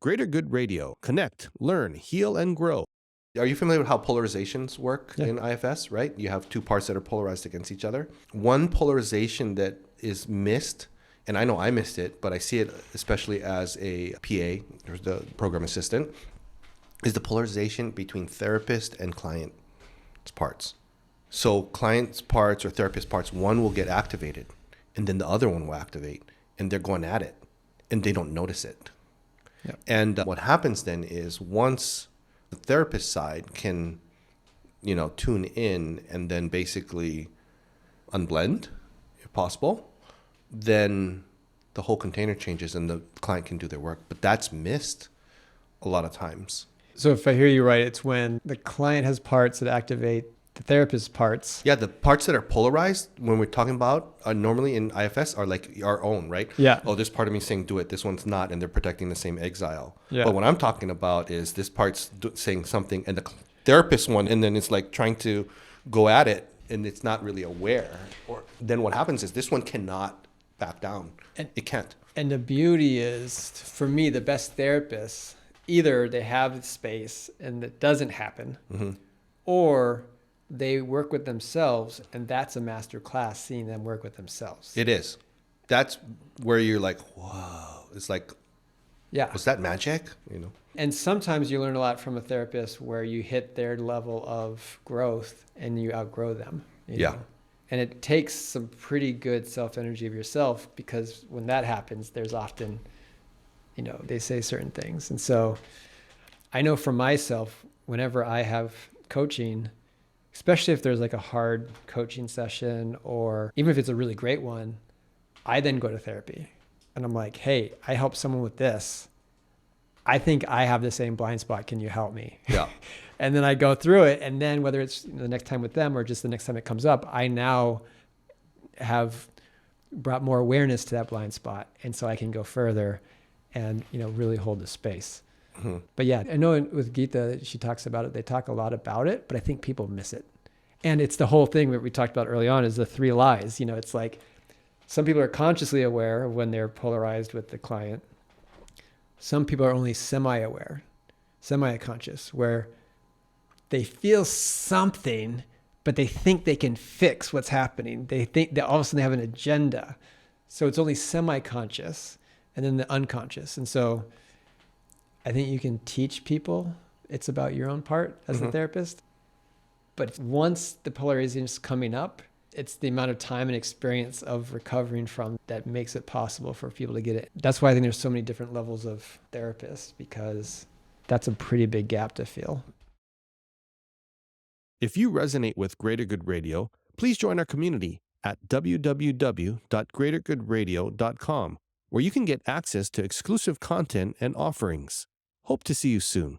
Greater Good Radio. Connect, learn, heal, and grow. Are you familiar with how polarizations work in IFS, right? You have two parts that are polarized against each other. One polarization that is missed, and I know I missed it, but I see it especially as a PA, or the program assistant, is the polarization between therapist and client parts. So client's parts or therapist parts, one will get activated, and then the other one will activate, and they're going at it, and they don't notice it. Yep. And what happens then is once the therapist side can, tune in and then basically unblend, if possible, then the whole container changes and the client can do their work. But that's missed a lot of times. So if I hear you right, it's when the client has parts that activate the therapist's parts. Yeah, the parts that are polarized when we're talking about normally in IFS are like our own, right? Yeah. Oh, this part of me saying do it, this one's not, and they're protecting the same exile. Yeah. But what I'm talking about is this part's saying something, and the therapist one, and then it's like trying to go at it, and it's not really aware. Or then what happens is this one cannot back down. It can't. And the beauty is, for me, the best therapists, either they have the space and it doesn't happen, or they work with themselves, and that's a master class, seeing them work with themselves. It is. That's where you're like, whoa. It's like, was that magic? And sometimes you learn a lot from a therapist where you hit their level of growth and you outgrow them. You know? And it takes some pretty good self-energy of yourself, because when that happens, there's often, they say certain things. And so I know for myself, whenever I have coaching, especially if there's like a hard coaching session, or even if it's a really great one, I then go to therapy and I'm like, hey, I helped someone with this. I think I have the same blind spot. Can you help me? Yeah. And then I go through it. And then whether it's the next time with them or just the next time it comes up, I now have brought more awareness to that blind spot. And so I can go further and, really hold the space. But yeah, I know with Geeta, she talks about it. They talk a lot about it, but I think people miss it. And it's the whole thing that we talked about early on is the 3 lies. It's like some people are consciously aware of when they're polarized with the client. Some people are only semi-aware, semi-conscious, where they feel something, but they think they can fix what's happening. They think that all of a sudden they have an agenda. So it's only semi-conscious, and then the unconscious. And so I think you can teach people it's about your own part as the therapist. But once the polarization is coming up, it's the amount of time and experience of recovering from that makes it possible for people to get it. That's why I think there's so many different levels of therapists, because that's a pretty big gap to fill. If you resonate with Greater Good Radio, please join our community at www.greatergoodradio.com, where you can get access to exclusive content and offerings. Hope to see you soon.